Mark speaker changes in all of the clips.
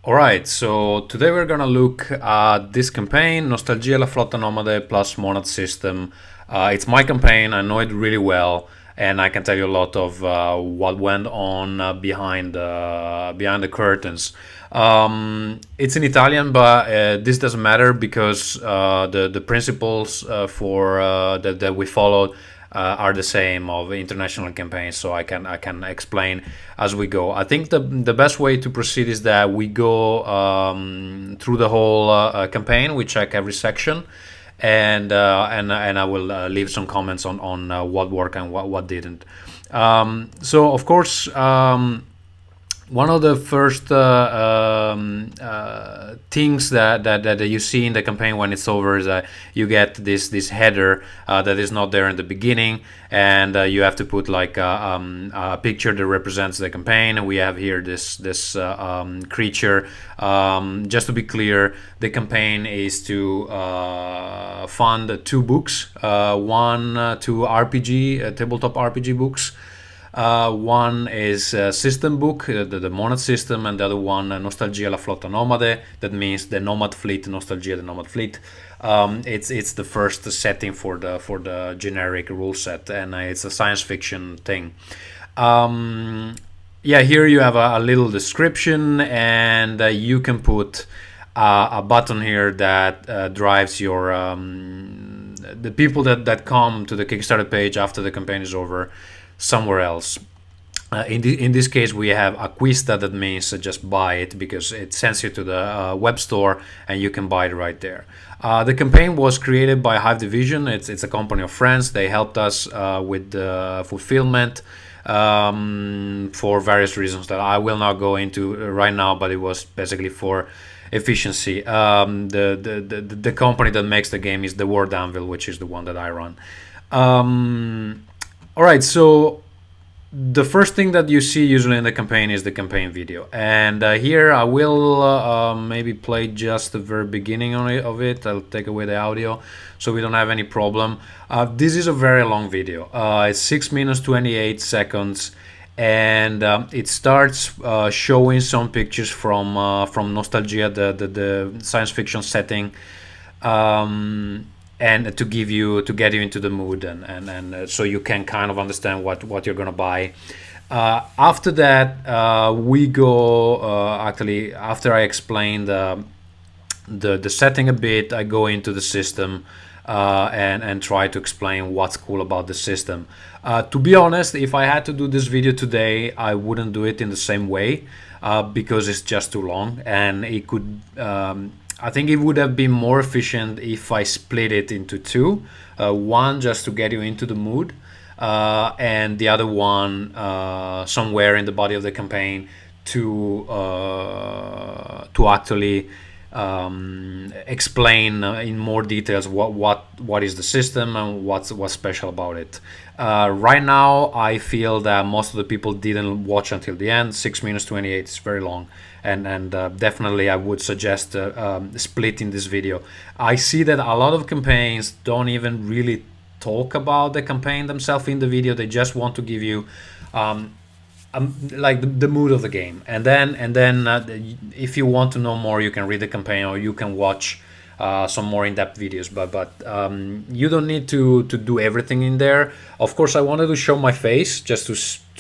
Speaker 1: Alright, so today we're gonna look at this campaign, Nostalgia la Flotta Nomade plus MONAD system. It's my campaign, I know it really well, and I can tell you a lot of what went on behind the curtains. It's in Italian, but this doesn't matter because the principles that we followed are the same of international campaigns, so I can explain as we go. I think the best way to proceed is that we go through the whole campaign. We check every section, and I will leave some comments on what worked and what didn't. So of course. One of the first things that you see in the campaign when it's over is that you get this header that is not there in the beginning, and you have to put like a picture that represents the campaign. And we have here this creature. Just to be clear, the campaign is to fund 2 books, one 2 RPG tabletop RPG books. One is a system book, the MONAD system, and the other one, Nostalgia la Flotta Nomade. That means the Nomad Fleet, Nostalgia the Nomad Fleet. It's the first setting for the generic rule set, and it's a science fiction thing. Yeah, here you have a little description, and you can put a button here that drives your the people that come to the Kickstarter page after the campaign is over somewhere else. In this case, we have Acquista, that means just buy it, because it sends you to the web store and you can buy it right there. The campaign was created by Hive Division. It's a company of friends. They helped us with the fulfillment for various reasons that I will not go into right now, but it was basically for efficiency. The company that makes the game is the Word Anvil, which is the one that I run. All right, so the first thing that you see usually in the campaign is the campaign video, and here I will maybe play just the very beginning of it. I'll take away the audio so we don't have any problem. This is a very long video. It's 6 minutes 28 seconds, and it starts showing some pictures from Nostalgia, the science fiction setting. And to get you into the mood, and so you can kind of understand what you're gonna buy. After that, we go actually after I explain the setting a bit, I go into the system and try to explain what's cool about the system. To be honest, if I had to do this video today, I wouldn't do it in the same way because it's just too long, and it could. I think it would have been more efficient if I split it into 2. One just to get you into the mood, and the other one somewhere in the body of the campaign to actually explain in more details what is the system and what's special about it. Right now, I feel that most of the people didn't watch until the end. 6 minutes 28 is very long, and definitely I would suggest splitting this video. I see that a lot of campaigns don't even really talk about the campaign themselves in the video. They just want to give you like the mood of the game, and then if you want to know more, you can read the campaign or you can watch some more in-depth videos, but you don't need to do everything in there. Of course, I wanted to show my face just to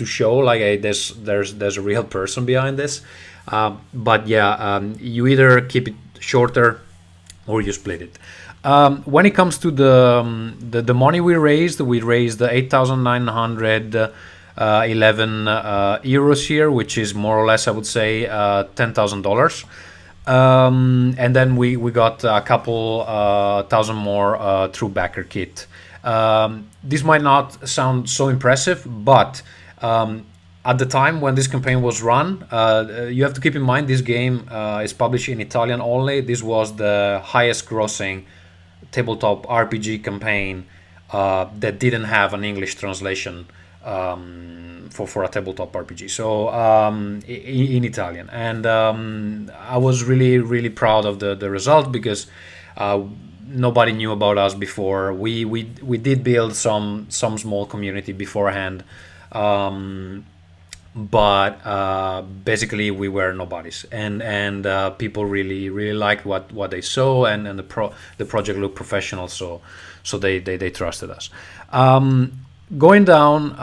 Speaker 1: show like there's a real person behind this, but yeah, you either keep it shorter or you split it. When it comes to the money we raised 8,911 euros here, which is more or less, I would say, $10,000. And then we got a couple thousand more through backer kit. This might not sound so impressive, but at the time when this campaign was run, you have to keep in mind this game is published in Italian only. This was the highest grossing tabletop RPG campaign that didn't have an English translation for a tabletop RPG, so in Italian, and I was really proud of the result, because nobody knew about us before. We did build some small community beforehand, but basically we were nobodies, and people really liked what they saw, and the project looked professional, so they trusted us. Going down,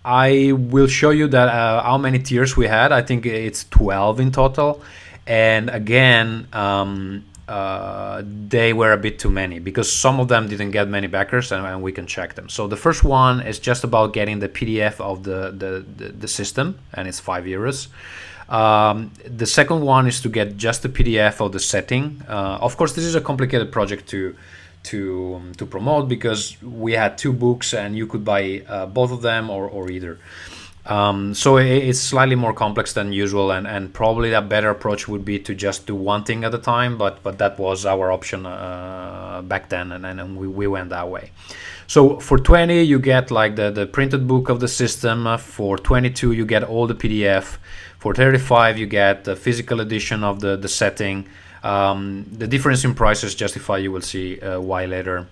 Speaker 1: I will show you that how many tiers we had. I think it's 12 in total, and again, they were a bit too many because some of them didn't get many backers, and we can check them. So the first one is just about getting the PDF of the system, and it's €5. The second one is to get just the PDF of the setting. Of course, this is a complicated project to promote because we had 2 books and you could buy both of them or either. So it's slightly more complex than usual, and probably a better approach would be to just do one thing at a time, but that was our option back then, and we went that way. So for 20 you get like the printed book of the system. For 22 you get all the PDF. For 35 you get the physical edition of the setting. The difference in prices justify, you will see why later.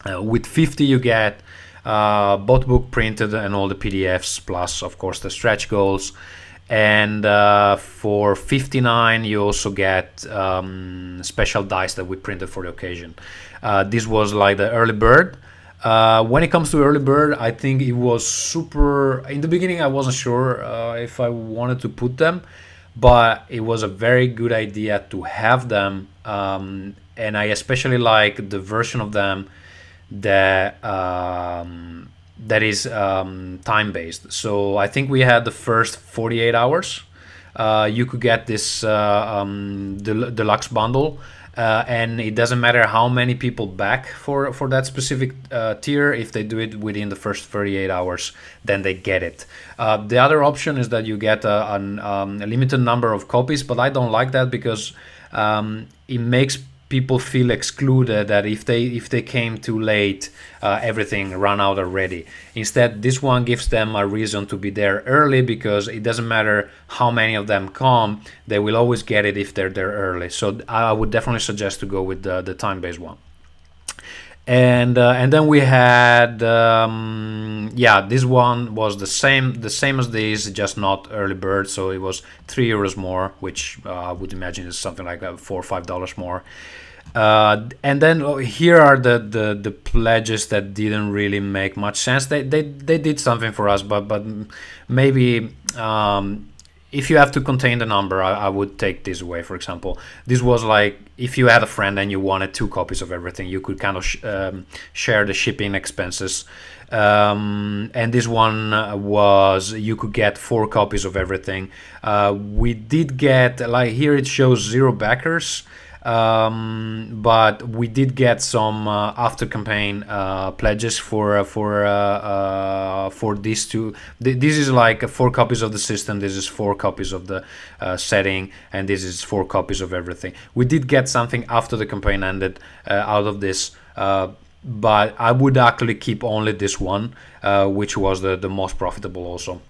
Speaker 1: With 50 you get both book printed and all the PDFs, plus of course the stretch goals. And for 59 you also get special dice that we printed for the occasion. This was like the early bird. When it comes to early bird, I think it was super. In the beginning I wasn't sure if I wanted to put them, but it was a very good idea to have them, and I especially like the version of them that is time-based. So I think we had the first 48 hours. You could get this deluxe bundle, and it doesn't matter how many people back for that specific tier. If they do it within the first 38 hours, then they get it. The other option is that you get a limited number of copies, but I don't like that because it makes people feel excluded, that if they came too late, everything ran out already. Instead, this one gives them a reason to be there early, because it doesn't matter how many of them come, they will always get it if they're there early. So I would definitely suggest to go with the time-based one. And then we had this one was the same as this, just not early bird, so it was €3 more, which I would imagine is something like $4 or $5 more. And then here are the pledges that didn't really make much sense. They did something for us, but maybe if you have to contain the number, I would take this away. For example, this was like if you had a friend and you wanted 2 copies of everything, you could kind of share the shipping expenses. And this one was you could get 4 copies of everything. We did get, like here it shows 0 backers. But we did get some after campaign pledges for these 2. This is like 4 copies of the system. This is 4 copies of the setting, and this is 4 copies of everything. We did get something after the campaign ended out of this, but I would actually keep only this one, which was the most profitable also,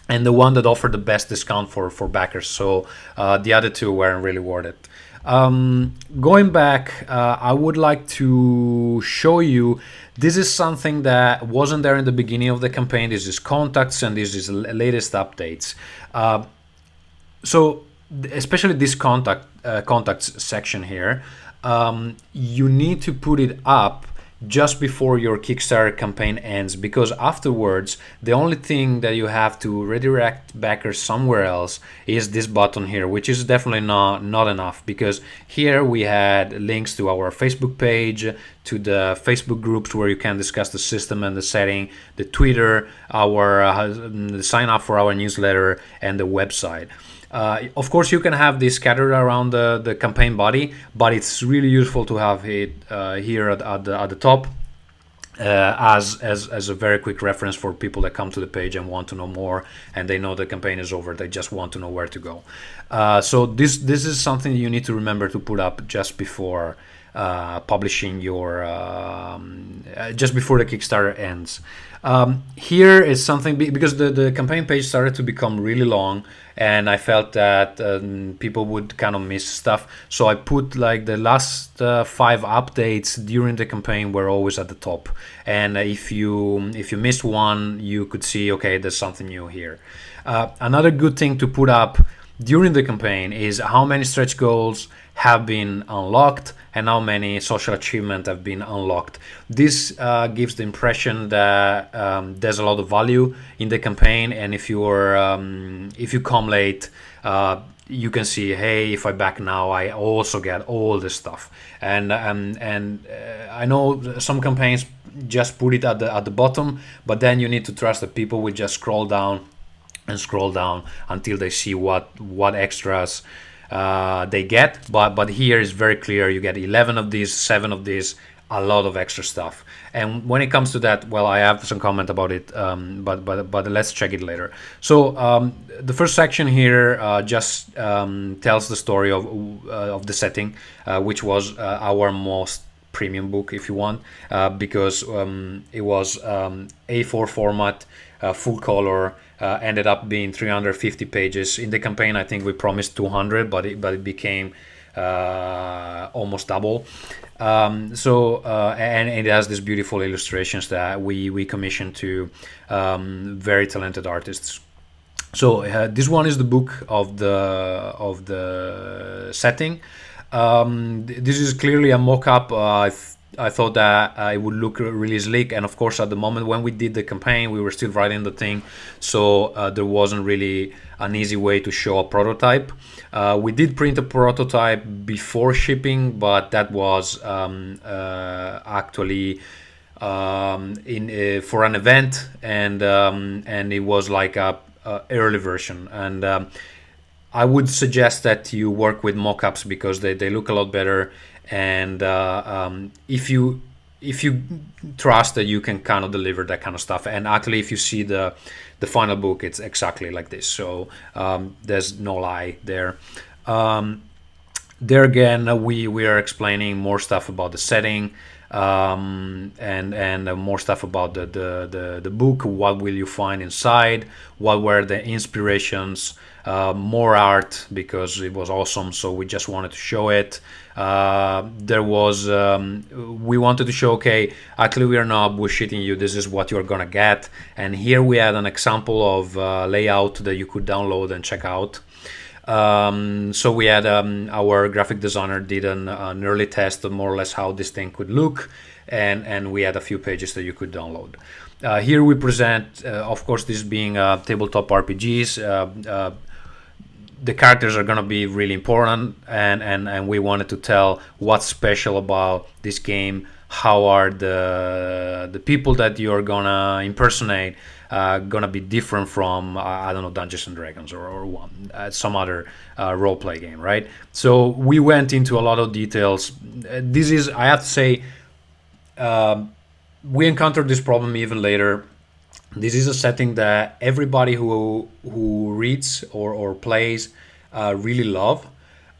Speaker 1: and the one that offered the best discount for backers. So the other 2 weren't really worth it. Going back, I would like to show you, this is something that wasn't there in the beginning of the campaign. This is contacts, and this is latest updates. So especially this contacts section here, you need to put it up just before your Kickstarter campaign ends, because afterwards the only thing that you have to redirect backers somewhere else is this button here, which is definitely not enough, because here we had links to our Facebook page, to the Facebook groups where you can discuss the system and the setting, the Twitter, our sign up for our newsletter, and the website. Of course, you can have this scattered around the campaign body, but it's really useful to have it here at the top as a very quick reference for people that come to the page and want to know more, and they know the campaign is over. They just want to know where to go. So this is something you need to remember to put up just before publishing your just before the Kickstarter ends. Here is something because the campaign page started to become really long, and I felt that people would kind of miss stuff. So I put like the last 5 updates during the campaign were always at the top, and if you missed one, you could see, okay, there's something new here. Another good thing to put up during the campaign is how many stretch goals have been unlocked and how many social achievements have been unlocked. This gives the impression that there's a lot of value in the campaign, and if you come late, you can see, hey, if I back now, I also get all this stuff. And I know some campaigns just put it at the bottom, but then you need to trust that people will just scroll down until they see what extras they get. But here is very clear, you get 11 of these, 7 of these, a lot of extra stuff. And when it comes to that, well, I have some comment about it, but let's check it later. So the first section here just tells the story of the setting, which was our most premium book, if you want, because it was A4 format, full color, ended up being 350 pages. In the campaign, I think we promised 200, but it became almost double. And it has these beautiful illustrations that we commissioned to very talented artists. So this one is the book of the setting. This is clearly a mock-up. I thought that it would look really sleek, and of course at the moment when we did the campaign we were still writing the thing, so there wasn't really an easy way to show a prototype. We did print a prototype before shipping, but that was actually for an event, and it was like a early version, and I would suggest that you work with mock-ups because they look a lot better, and if you trust that you can kind of deliver that kind of stuff. And actually if you see the final book, it's exactly like this, so there's no lie there. There again, we are explaining more stuff about the setting, and more stuff about the book. What will you find inside? What were the inspirations? More art because it was awesome, so we just wanted to show it. There was we wanted to show, okay, actually we are not bullshitting you, this is what you're gonna get. And here we had an example of layout that you could download and check out. So we had our graphic designer did an early test of more or less how this thing could look, and we had a few pages that you could download. Here we present, of course, this being tabletop RPGs, the characters are going to be really important, and we wanted to tell what's special about this game. How are the people that you're gonna impersonate gonna be different from I don't know, Dungeons and Dragons or some other role-play game, right? So we went into a lot of details. This is, I have to say, we encountered this problem even later. This is a setting that everybody who reads or plays really love,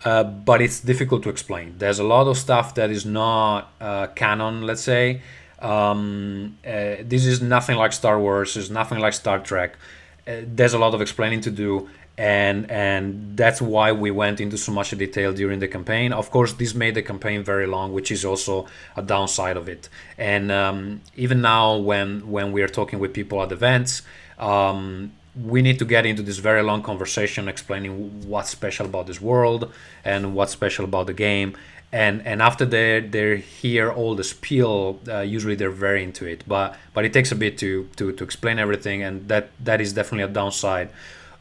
Speaker 1: but it's difficult to explain. There's a lot of stuff that is not canon, let's say. This is nothing like Star Wars, it's nothing like Star Trek. There's a lot of explaining to do, and that's why we went into so much detail during the campaign. Of course, this made the campaign very long, which is also a downside of it. And even now, when we are talking with people at events, we need to get into this very long conversation explaining what's special about this world and what's special about the game. And after they hear all the spiel, usually they're very into it. But it takes a bit to explain everything, and that is definitely a downside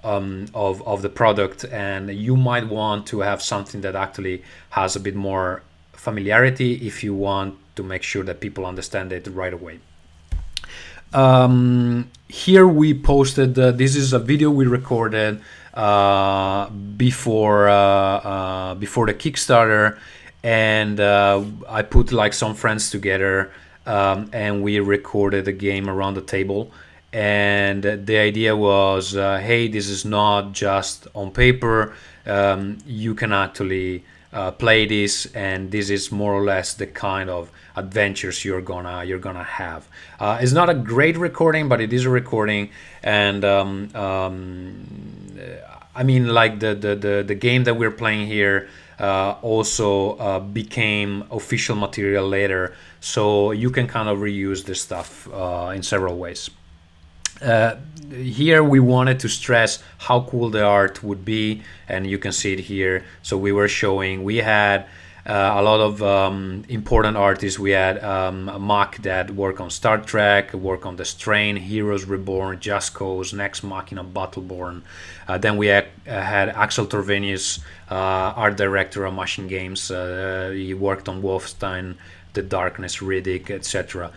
Speaker 1: of the product. And you might want to have something that actually has a bit more familiarity if you want to make sure that people understand it right away. Here we posted, this is a video we recorded before the Kickstarter, and I put like some friends together, and we recorded a game around the table. And the idea was, hey, this is not just on paper. You can actually play this, and this is more or less the kind of adventures you're gonna have. It's not a great recording, but it is a recording, and I mean, like the game that we're playing here also became official material later, so you can kind of reuse this stuff in several ways. Here we wanted to stress how cool the art would be, and you can see it here. So we were showing, we had a lot of important artists. We had Mack that work on Star Trek, work on The Strain, Heroes Reborn, Just Cause, Next Machina, Battleborn. Then we had Axel Torvenius, art director of Machine Games. He worked on Wolfenstein, The Darkness, Riddick, etc.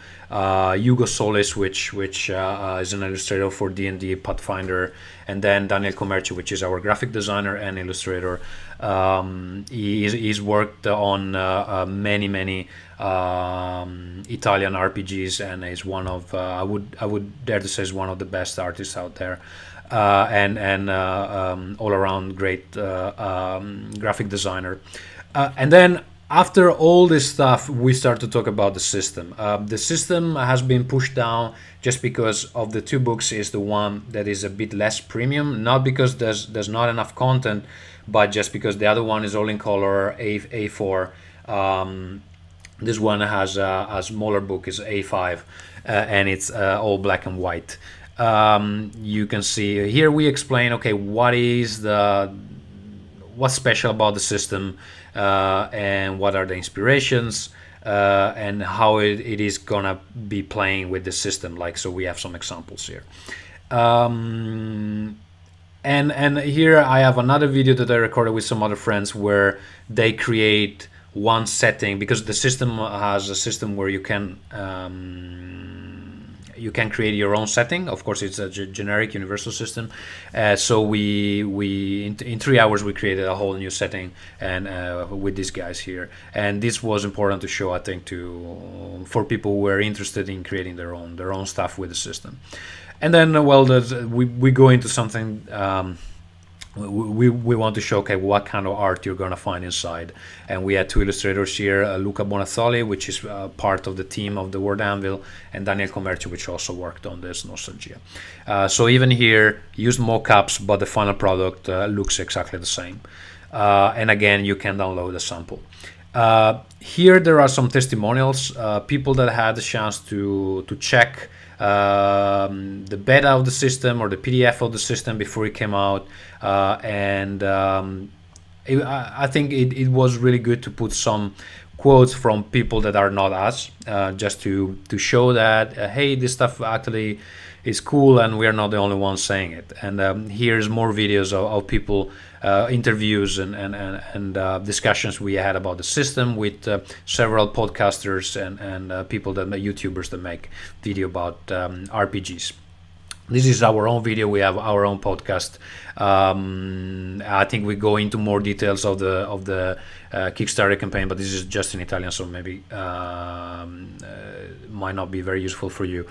Speaker 1: Hugo Solis, which is an illustrator for D&D, Pathfinder, and then Daniel Comerci, which is our graphic designer and illustrator. He's worked on many Italian RPGs, and is one of I would dare to say is one of the best artists out there, and all around great graphic designer. And then after all this stuff, we start to talk about the system. The system has been pushed down just because of the two books is the one that is a bit less premium, not because there's not enough content, but just because the other one is all in color, A4. This one has a smaller book, is A5, and it's all black and white. You can see here we explain, okay, what's special about the system, and what are the inspirations, and how it is gonna be playing with the system. Like, so we have some examples here. And here I have another video that I recorded with some other friends where they create one setting, because the system has a system where you can create your own setting. Of course, it's a generic universal system. So we in 3 hours we created a whole new setting, and with these guys here. And this was important to show, I think, for people who were interested in creating their own stuff with the system. And then, well, we go into something. We want to show, okay, what kind of art you're going to find inside. And we had two illustrators here, Luca Bonazzoli, which is part of the team of the Word Anvil, and Daniel Comerci, which also worked on this Nostalgia. So even here, used mock-ups, but the final product looks exactly the same. And again, you can download a sample. Here there are some testimonials, people that had the chance to check the beta of the system or the PDF of the system before it came out, and I think it was really good to put some quotes from people that are not us, just to show that hey, this stuff actually is cool and we are not the only ones saying it. And here's more videos of people, interviews and discussions we had about the system with several podcasters and people that YouTubers that make video about RPGs. This is our own video. We have our own podcast. I think we go into more details of the Kickstarter campaign, but this is just in Italian, so maybe might not be very useful for you.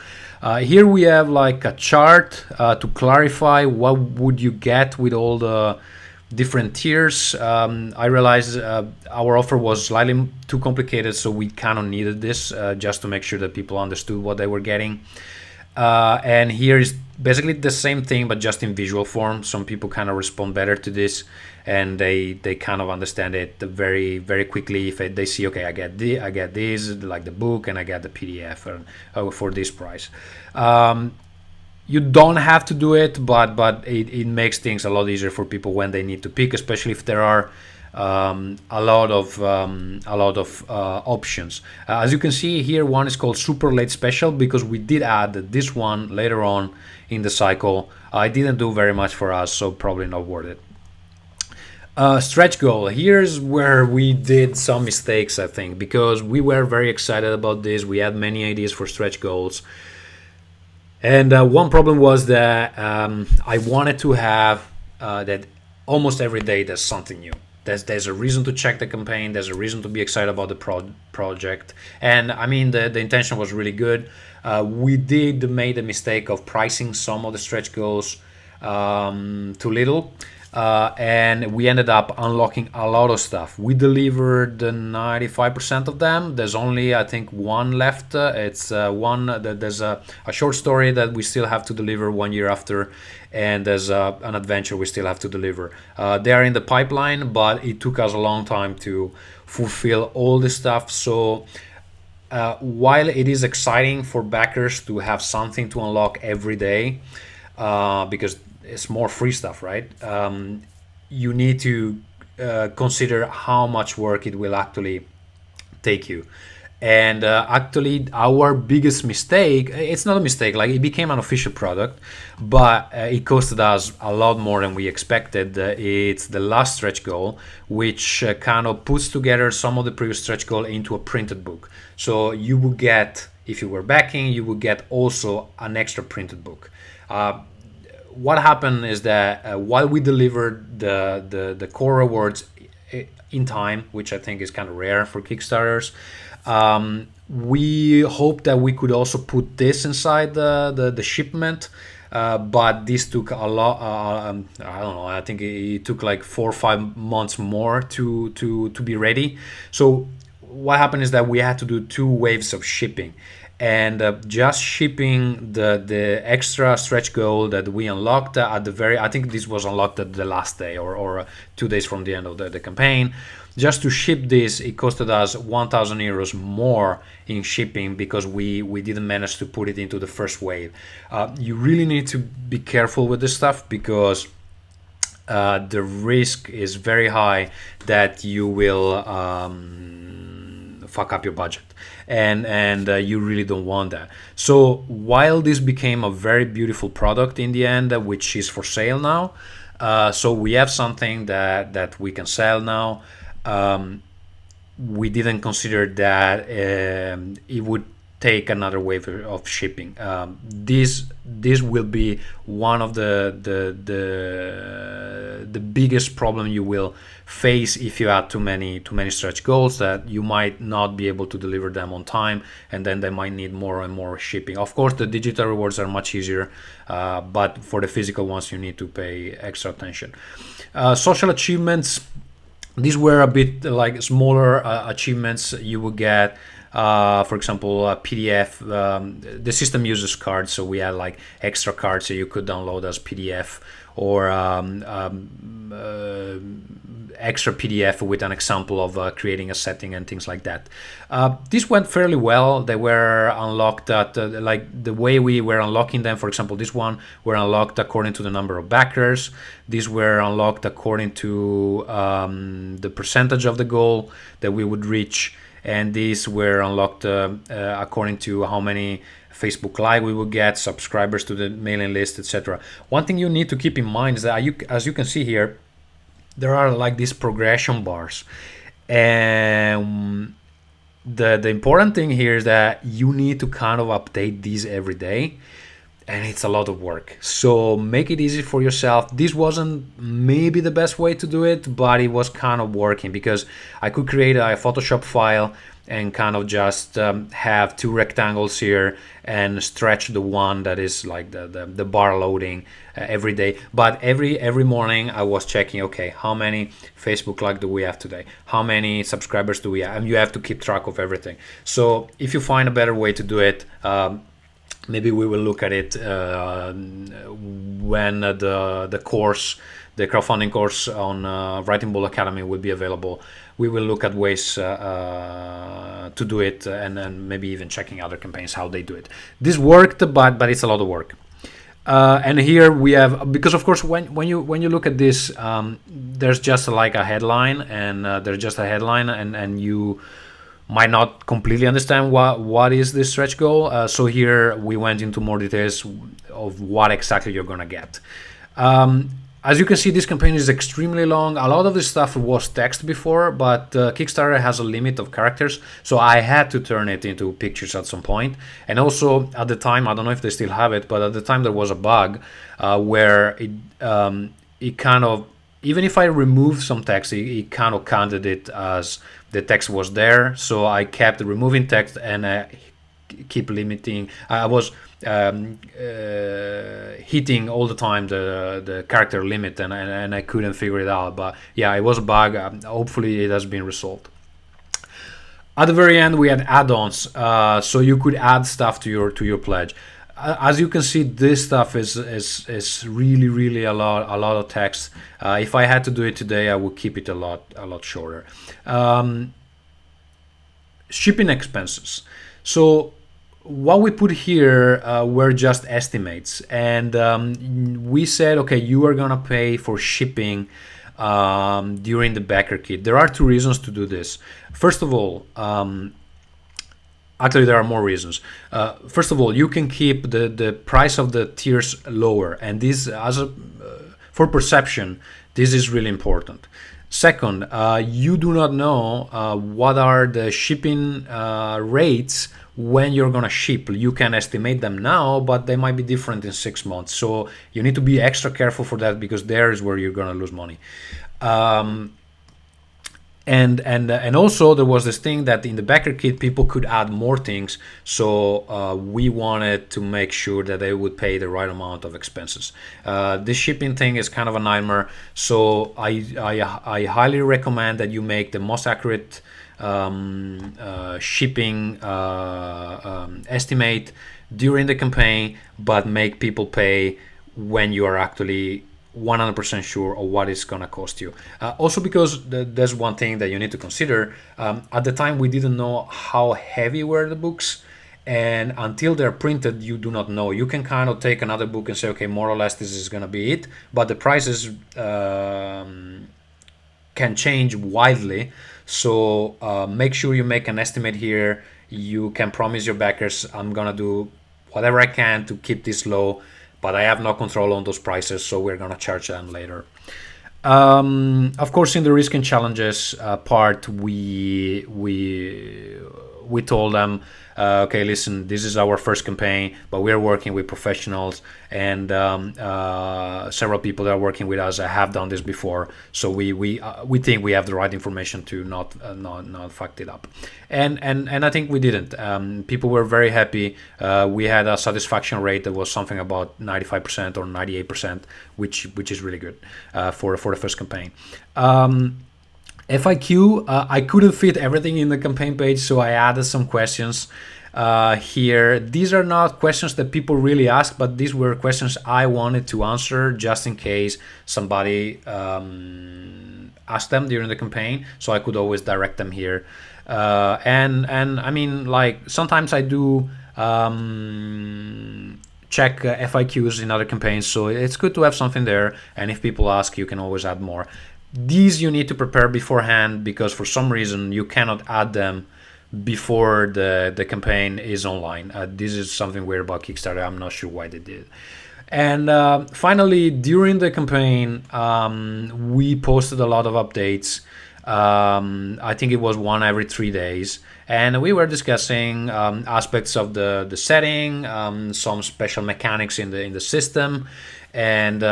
Speaker 1: Here we have like a chart to clarify what would you get with all the different tiers. I realized our offer was slightly too complicated, so we kind of needed this just to make sure that people understood what they were getting. And here is basically the same thing, but just in visual form. Some people kind of respond better to this, and they kind of understand it very, very quickly. If they see, okay, I get this, like the book, and I get the PDF for this price. You don't have to do it, but it makes things a lot easier for people when they need to pick, especially if there are a lot of options. As you can see here, one is called Super Late Special because we did add this one later on in the cycle. It didn't do very much for us, so probably not worth it. Stretch goal. Here's where we did some mistakes, I think, because we were very excited about this. We had many ideas for stretch goals. And one problem was that I wanted to have that almost every day there's something new. There's a reason to check the campaign. There's a reason to be excited about the project. And I mean, the intention was really good. We did make the mistake of pricing some of the stretch goals too little. and we ended up unlocking a lot of stuff. We delivered 95% of them. There's only, I think, one left. It's one that there's a short story that we still have to deliver 1 year after, and there's an adventure we still have to deliver. They are in the pipeline, but it took us a long time to fulfill all this stuff. So while it is exciting for backers to have something to unlock every day, because it's more free stuff, right? You need to consider how much work it will actually take you. And actually, our biggest mistake, it's not a mistake, like it became an official product, but it costed us a lot more than we expected. It's the last stretch goal, which kind of puts together some of the previous stretch goal into a printed book. So you would get, if you were backing, you would get also an extra printed book. What happened is that while we delivered the core rewards in time, which I think is kind of rare for Kickstarters, we hoped that we could also put this inside the shipment, but this took a lot. I don't know. I think it took like 4 or 5 months more to be ready. So what happened is that we had to do 2 waves of shipping. And just shipping the extra stretch goal that we unlocked at the very, I think this was unlocked at the last day or 2 days from the end of the campaign. Just to ship this, it costed us 1,000 euros more in shipping because we didn't manage to put it into the first wave. You really need to be careful with this stuff because the risk is very high that you will fuck up your budget, and you really don't want that. So while this became a very beautiful product in the end, which is for sale now, so we have something that we can sell now. We didn't consider that it would take another wave of shipping. This will be one of the biggest problem you will face if you add too many stretch goals, that you might not be able to deliver them on time, and then they might need more and more shipping. Of course, the digital rewards are much easier, but for the physical ones, you need to pay extra attention. Social achievements. These were a bit like smaller achievements you would get. For example, a PDF. The system uses cards, so we had like extra cards that you could download as PDF, or extra PDF with an example of creating a setting and things like that. This went fairly well. They were unlocked at like the way we were unlocking them. For example, this one were unlocked according to the number of backers. These were unlocked according to the percentage of the goal that we would reach. And these were unlocked according to how many Facebook Live we would get, subscribers to the mailing list, etc. One thing you need to keep in mind is that as you can see here, there are like these progression bars. And the important thing here is that you need to kind of update these every day. And it's a lot of work. So make it easy for yourself. This wasn't maybe the best way to do it, but it was kind of working because I could create a Photoshop file and kind of just have 2 rectangles here and stretch the one that is like the bar loading every day. But every morning I was checking, okay, how many Facebook likes do we have today? How many subscribers do we have? And you have to keep track of everything. So if you find a better way to do it, maybe we will look at it when the course, the crowdfunding course on WritingBold Academy will be available. We will look at ways to do it, and then maybe even checking other campaigns how they do it. This worked, but it's a lot of work. And here we have, because of course when you look at this, there's just like a headline, and there's just a headline, and you might not completely understand what is this stretch goal. So here we went into more details of what exactly you're gonna get. As you can see, this campaign is extremely long. A lot of this stuff was text before, but Kickstarter has a limit of characters, so I had to turn it into pictures at some point. And also at the time, I don't know if they still have it, but at the time there was a bug where it kind of, even if I removed some text, it kind of counted it as the text was there. So I kept removing text, and keep limiting. I was hitting all the time the character limit, and I couldn't figure it out. But yeah, it was a bug. Hopefully it has been resolved. At the very end, we had add-ons, so you could add stuff to your pledge. As you can see, this stuff is really a lot of text. If I had to do it today, I would keep it a lot shorter. Shipping expenses. So what we put here were just estimates, and we said, okay, you are gonna pay for shipping during the backer kit. There are two reasons to do this. First of all, actually there are more reasons. First of all, you can keep the price of the tiers lower, and this, for perception, this is really important. Second, you do not know what are the shipping rates when you're gonna ship. You can estimate them now, but they might be different in 6 months. So you need to be extra careful for that, because there is where you're gonna lose money. And also there was this thing that in the backer kit people could add more things, so we wanted to make sure that they would pay the right amount of expenses. This shipping thing is kind of a nightmare, so I highly recommend that you make the most accurate shipping estimate during the campaign, but make people pay when you are actually 100% sure of what it's gonna cost you. Also, because there's one thing that you need to consider. At the time, we didn't know how heavy were the books, and until they're printed, you do not know. You can kind of take another book and say, okay, more or less this is gonna be it, but the prices can change wildly. So make sure you make an estimate here. You can promise your backers, I'm gonna do whatever I can to keep this low, but I have no control on those prices, so we're gonna charge them later. Of course, in the risk and challenges part, we told them, okay, listen, this is our first campaign, but we're working with professionals, and several people that are working with us have done this before, so we think we have the right information to not fuck it up, and I think we didn't. People were very happy. We had a satisfaction rate that was something about 95% or 98%, which is really good for the first campaign. FIQ, I couldn't fit everything in the campaign page, so I added some questions here. These are not questions that people really ask, but these were questions I wanted to answer just in case somebody asked them during the campaign, so I could always direct them here. And I mean, like, sometimes I do check FIQs in other campaigns, so it's good to have something there, and if people ask, you can always add more. These you need to prepare beforehand, because for some reason you cannot add them before the campaign is online. This is something weird about Kickstarter. I'm not sure why they did. And finally, during the campaign, we posted a lot of updates. I think it was one every 3 days, and we were discussing aspects of the setting, some special mechanics in the system, and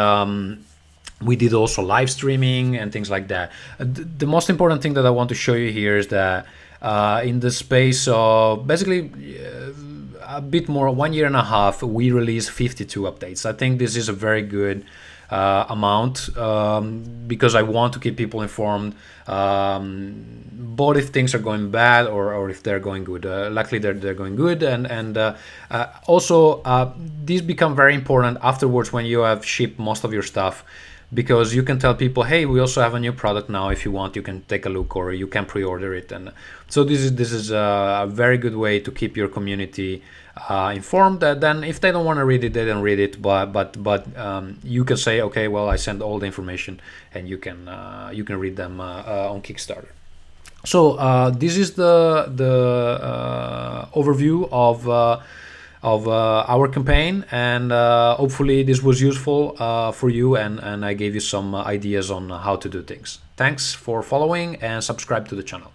Speaker 1: we did also live streaming and things like that. The most important thing that I want to show you here is that in the space of basically a bit more, 1.5 years, we released 52 updates. I think this is a very good amount, because I want to keep people informed, both if things are going bad or if they're going good. Luckily they're going good, and also these become very important afterwards when you have shipped most of your stuff, because you can tell people, hey, we also have a new product now. If you want, you can take a look, or you can pre-order it. And so this is a very good way to keep your community informed. Then if they don't want to read it, they don't read it, but you can say, okay, well, I sent all the information, and you can read them on Kickstarter. So this is the overview of our campaign, and hopefully this was useful for you, and I gave you some ideas on how to do things. Thanks for following, and subscribe to the channel.